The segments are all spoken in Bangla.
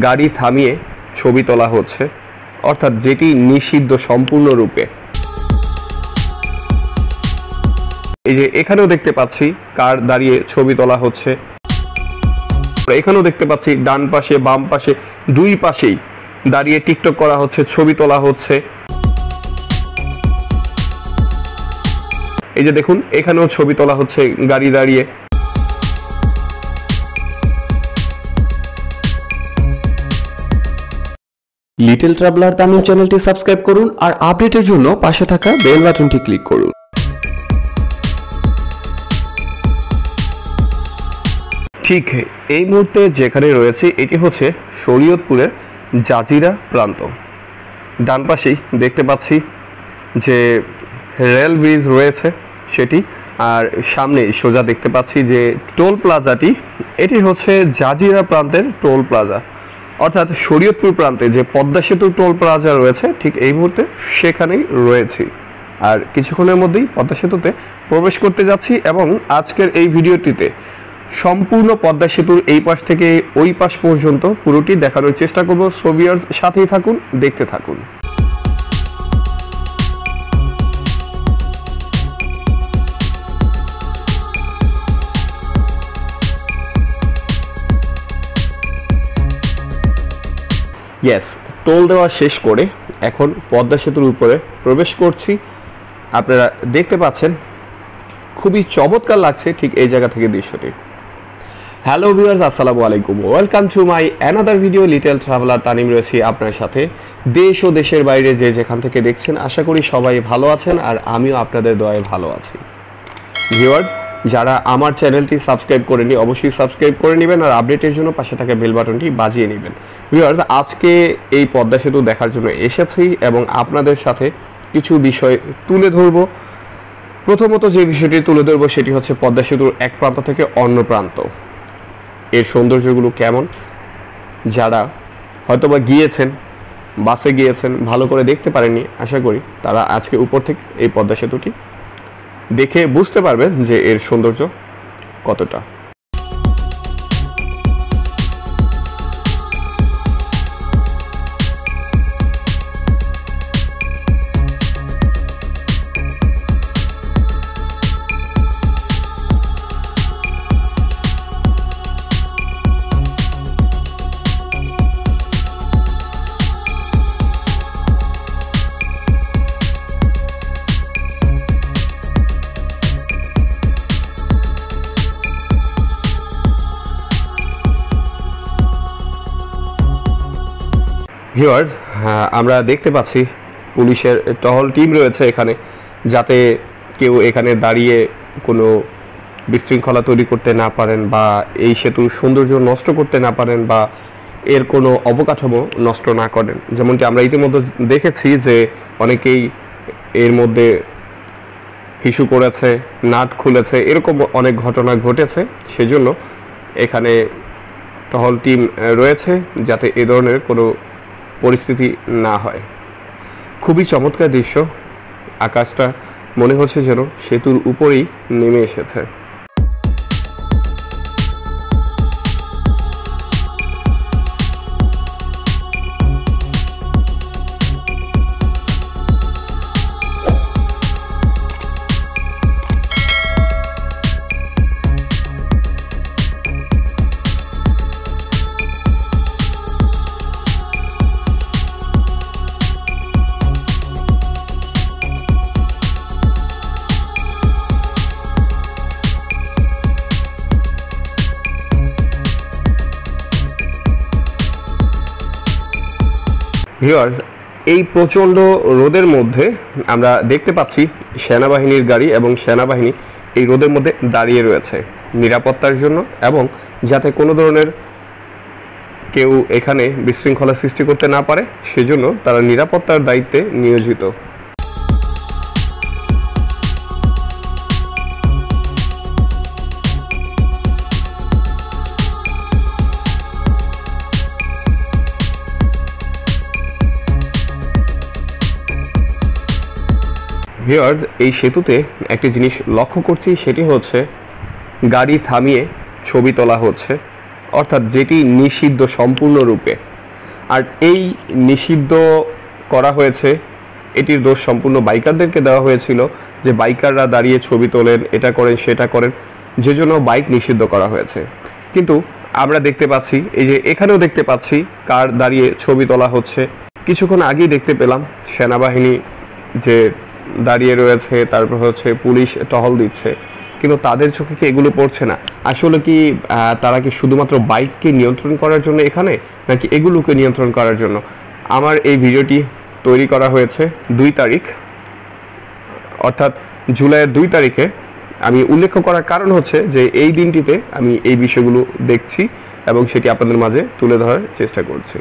গাড়ি থামিয়ে ছবি তোলা হচ্ছে, অর্থাৎ যেটি নিষিদ্ধ সম্পূর্ণরূপে। এই যে এখানেও দেখতে পাচ্ছি কার দাঁড়িয়ে ছবি তোলা হচ্ছে, এখানেও দেখতে পাচ্ছি ডান পাশে বাম পাশে দুই পাশেই দাঁড়িয়ে টিকটক করা হচ্ছে, ছবি তোলা হচ্ছে। এই যে দেখুন এখানেও ছবি তোলা হচ্ছে গাড়ি দাঁড়িয়ে। লিটল ট্রাভেলার তামিম চ্যানেলটি সাবস্ক্রাইব করুন আর আপডেটের জন্য পাশে থাকা বেল বাটনটি ক্লিক করুন। ঠিক এই মুহূর্তে যেখানে রয়েছে এটি হচ্ছে শরীয়তপুরের জাজিরা প্রান্ত। ডান পাশেই দেখতে পাচ্ছি যে রেল ব্রিজ রয়েছে সেটি, আর সামনে সোজা দেখতে পাচ্ছি যে টোল প্লাজাটি, এটি হচ্ছে জাজিরা প্রান্তের টোল প্লাজা, অর্থাৎ শরীয়তপুর প্রান্তে যে পদ্মা সেতু টোল প্লাজা রয়েছে ঠিক এই মুহূর্তে সেখানেই রয়েছি। আর কিছুক্ষণের মধ্যেই পদ্মা সেতুতে প্রবেশ করতে যাচ্ছি এবং আজকের এই ভিডিওটিতে সম্পূর্ণ পদ্মা সেতুর এই পাশ থেকে ওই পাশ পর্যন্ত পুরোটি দেখানোর চেষ্টা করব। সো ভিউয়ার্স সাথেই থাকুন, দেখতে থাকুন। ইয়েস, টোল দেওয়া শেষ করে এখন পদ্মা সেতুর উপরে প্রবেশ করছি। আপনারা দেখতে পাচ্ছেন খুবই চমৎকার লাগছে ঠিক এই জায়গা থেকে দৃশ্যটি। হ্যালো ভিউয়ার্স, আসসালামু আলাইকুম, welcome to my another video. Little traveller Tanim রয়েছি আপনার সাথে। দেশ ও দেশের বাইরে যে যেখান থেকে দেখছেন আশা করি সবাই ভালো আছেন আর আমিও আপনাদের দয়ায় ভালো আছি। ভিউয়ার্স, যারা আমার চ্যানেলটি সাবস্ক্রাইব করেনি অবশ্যই সাবস্ক্রাইব করে নেবেন আর আপডেটের জন্য পাশে থাকা বেল বাটনটি বাজিয়ে নেবেন। ভিউয়ার্স, আজকে এই পদ্মা সেতু দেখার জন্য এসেছি এবং আপনাদের সাথে কিছু বিষয় তুলে ধরব। প্রথমত যে বিষয়টি তুলে ধরব সেটি হচ্ছে পদ্মা সেতুর এক প্রান্ত থেকে অন্য প্রান্ত, এর সৌন্দর্যগুলো কেমন। যারা হয়তোবা গিয়েছেন, বাসে গিয়েছেন, ভালো করে দেখতে পারেননি, আশা করি তারা আজকে উপর থেকে এই পদ্মা সেতুটি দেখে বুঝতে পারবেন যে এর সৌন্দর্য কতটা। ভিউয়ার্স, আমরা দেখতে পাচ্ছি পুলিশের টহল টিম রয়েছে এখানে, যাতে কেউ এখানে দাঁড়িয়ে কোনো বিশৃঙ্খলা তৈরি করতে না পারেন বা এই সেতুর সৌন্দর্য নষ্ট করতে না পারেন বা এর কোনো অবকাঠামো নষ্ট না করেন। যেমনটি আমরা ইতিমধ্যে দেখেছি যে অনেকেই এর মধ্যে হিসু করেছে, নাট খুলেছে, এরকম অনেক ঘটনা ঘটেছে। সেজন্য এখানে টহল টিম রয়েছে যাতে এ ধরনের কোনো পরিস্থিতি না হয়। খুবই চমৎকার দৃশ্য, আকাশটা মনে হচ্ছে যেন সেতুর উপরেই নেমে এসেছে। ভিউয়ার্স, এই প্রচণ্ড রোদের মধ্যে আমরা দেখতে পাচ্ছি সেনাবাহিনীর গাড়ি এবং সেনাবাহিনী এই রোদের মধ্যে দাঁড়িয়ে রয়েছে নিরাপত্তার জন্য এবং যাতে কোনো ধরনের কেউ এখানে বিশৃঙ্খলা সৃষ্টি করতে না পারে, সেজন্য তারা নিরাপত্তার দায়িত্বে নিয়োজিত। ভিউয়ার্স, এই সেতুতে একটি জিনিস লক্ষ্য করছি, সেটি হচ্ছে গাড়ি থামিয়ে ছবি তোলা হচ্ছে, অর্থাৎ যেটি নিষিদ্ধ সম্পূর্ণরূপে। আর এই নিষিদ্ধ করা হয়েছে, এটির দোষ সম্পূর্ণ বাইকারদেরকে দেওয়া হয়েছিল যে বাইকাররা দাঁড়িয়ে ছবি তোলেন, এটা করেন সেটা করেন, যে জন্য বাইক নিষিদ্ধ করা হয়েছে। কিন্তু আমরা দেখতে পাচ্ছি, এই যে এখানেও দেখতে পাচ্ছি কার দাঁড়িয়ে ছবি তোলা হচ্ছে। কিছুক্ষণ আগেই দেখতে পেলাম সেনাবাহিনী যে দাঁড়িয়ে রয়েছে, তারপর হচ্ছে পুলিশ টহল দিচ্ছে, কিন্তু তাদের চোখে কি এগুলো পড়ছে না? আসলে কি তারা কি শুধুমাত্র বাইককে নিয়ন্ত্রণ করার জন্য এখানে, নাকি এগুলোকে নিয়ন্ত্রণ করার জন্য? আমার এই ভিডিওটি তৈরি করা হয়েছে 2 তারিখ, অর্থাৎ জুলাইয়ের 2 তারিখে। আমি উল্লেখ করার কারণ হচ্ছে যে এই দিনটিতে আমি এই বিষয়গুলো দেখছি এবং সেটি আপনাদের মাঝে তুলে ধরার চেষ্টা করছি।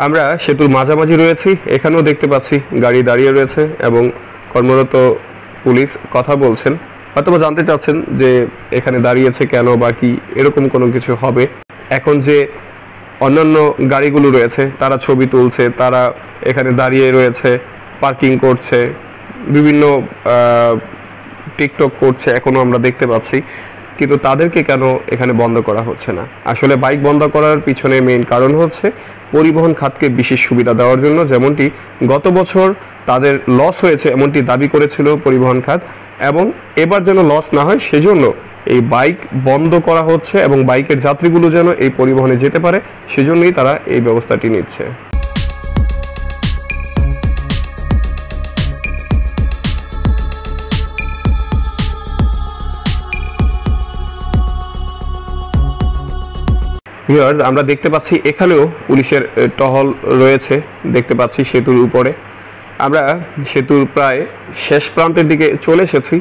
আমরা সেতুর মাঝামাঝি রয়েছি, এখানেও দেখতে পাচ্ছি গাড়ি দাঁড়িয়ে রয়েছে এবং কর্মরত পুলিশ কথা বলছেন, হয়তো জানতে চাচ্ছেন যে এখানে দাঁড়িয়েছে কেন বা কি এরকম কোনো কিছু হবে। এখন যে অন্যান্য গাড়িগুলো রয়েছে তারা ছবি তুলছে, তারা এখানে দাঁড়িয়ে রয়েছে, পার্কিং করছে, বিভিন্ন টিকটক করছে, এখনও আমরা দেখতে পাচ্ছি, কিন্তু তাদেরকে কেন এখানে বন্ধ করা হচ্ছে না? আসলে বাইক বন্ধ করার পিছনে মেইন কারণ হচ্ছে পরিবহন খাতকে বিশেষ সুবিধা দেওয়ার জন্য, যেমনটি গত বছর তাদের লস হয়েছে এমনটি দাবি করেছিল পরিবহন খাত, এবং এবার যেন লস না হয় সেজন্য এই বাইক বন্ধ করা হচ্ছে এবং বাইকের যাত্রীগুলো যেন এই পরিবহনে যেতে পারে সেজন্যই তারা এই ব্যবস্থাটি নিচ্ছে। ভিউয়ার্স, আমরা দেখতে পাচ্ছি এখানেও পুলিশের টহল রয়েছে, দেখতে পাচ্ছি সেতুর উপরে। আমরা সেতুর প্রায় শেষ প্রান্তের দিকে চলে এসেছি।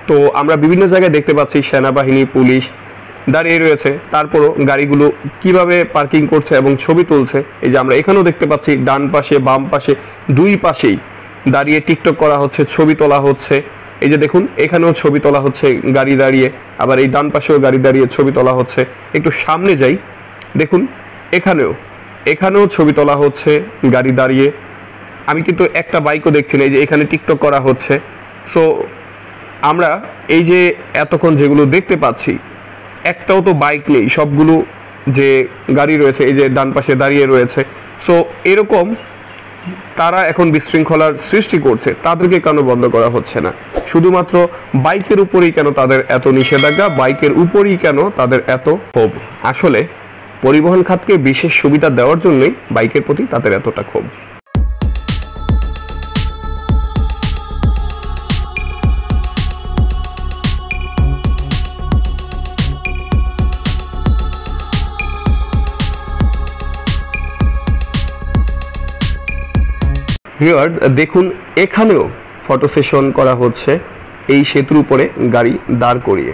তো আমরা বিভিন্ন জায়গায় দেখতে পাচ্ছি সেনাবাহিনী, পুলিশ দাঁড়িয়ে রয়েছে, তারপরও গাড়িগুলো কিভাবে পার্কিং করছে এবং ছবি তুলছে। এই যে আমরা এখানেও দেখতে পাচ্ছি ডান পাশে বাম পাশে 2 পাশেই দাঁড়িয়ে টিকটক করা হচ্ছে, ছবি তোলা হচ্ছে। এই যে দেখুন এখানেও ছবি তোলা হচ্ছে গাড়ি দাঁড়িয়ে, আবার এই ডান পাশেও গাড়ি দাঁড়িয়ে ছবি তোলা হচ্ছে। একটু সামনে যাই, দেখুন এখানেও ছবি তোলা হচ্ছে গাড়ি দাঁড়িয়ে। আমি কিন্তু একটা বাইকও দেখছি না, এই যে এখানে টিকটক করা হচ্ছে। সো আমরা এই যে এতক্ষণ যেগুলো দেখতে পাচ্ছি একটাও তো বাইক নেই, সবগুলো যে গাড়ি রয়েছে এই যে ডান পাশে দাঁড়িয়ে রয়েছে। সো এরকম তারা এখন বিশৃঙ্খলার সৃষ্টি করছে, তাদেরকে কেন বন্ধ করা হচ্ছে না? শুধুমাত্র বাইকের উপরেই কেন তাদের এত নিষেধাজ্ঞা, বাইকের উপরেই কেন তাদের এত ক্ষোভ? আসলে পরিবহন খাতকে বিশেষ সুবিধা দেওয়ার জন্যই বাইকের প্রতি তাদের এতটা ক্ষোভ। ভিউয়ার্স, দেখুন এখানেও ফটো সেশন করা হচ্ছে এই সেতুর উপরে গাড়ি দাঁড় করিয়ে।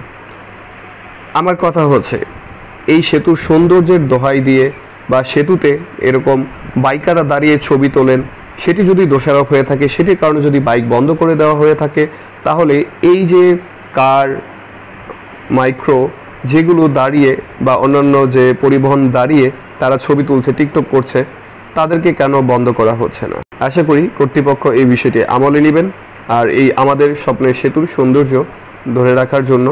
আমার কথা হচ্ছে এই সেতুর সৌন্দর্যের দোহাই দিয়ে বা সেতুতে এরকম বাইকাররা দাঁড়িয়ে ছবি তোলেন, সেটি যদি দোষারোপ হয়ে থাকে, সেটির কারণে যদি বাইক বন্ধ করে দেওয়া হয়ে থাকে, তাহলে এই যে কার, মাইক্রো যেগুলো দাঁড়িয়ে বা অন্যান্য যে পরিবহন দাঁড়িয়ে তারা ছবি তুলছে, টিকটক করছে, তাদেরকে কেন বন্ধ করা হচ্ছে না? আশা করি কর্তৃপক্ষ এই বিষয়টি আমলে নেবেন, আর এই আমাদের স্বপ্নের সেতুর সৌন্দর্য ধরে রাখার জন্য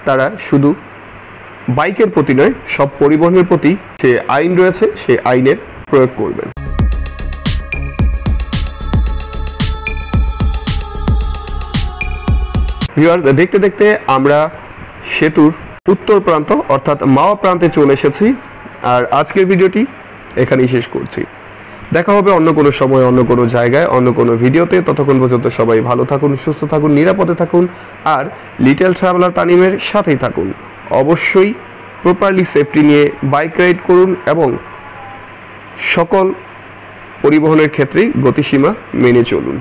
তারা শুধু বাইকের প্রতি নয়, সব পরিবহনের প্রতি যে আইন রয়েছে সেই আইনের প্রয়োগ করবেন। ভিউয়ার্স, দেখতে দেখতে আমরা সেতুর উত্তর প্রান্ত অর্থাৎ মাওয়া প্রান্তে চলে এসেছি, আর আজকের ভিডিওটি এখানেই শেষ করছি। দেখা হবে অন্য কোনো সময়, অন্য কোনো জায়গায়, অন্য কোনো ভিডিওতে। ততক্ষণ পর্যন্ত সবাই ভালো থাকুন, সুস্থ থাকুন, নিরাপদে থাকুন, আর লিটল ট্রাভেলার তানিমের সাথেই থাকুন। অবশ্যই প্রপারলি সেফটি নিয়ে বাইক রাইড করুন এবং সকল পরিবহনের ক্ষেত্রেই গতিসীমা মেনে চলুন।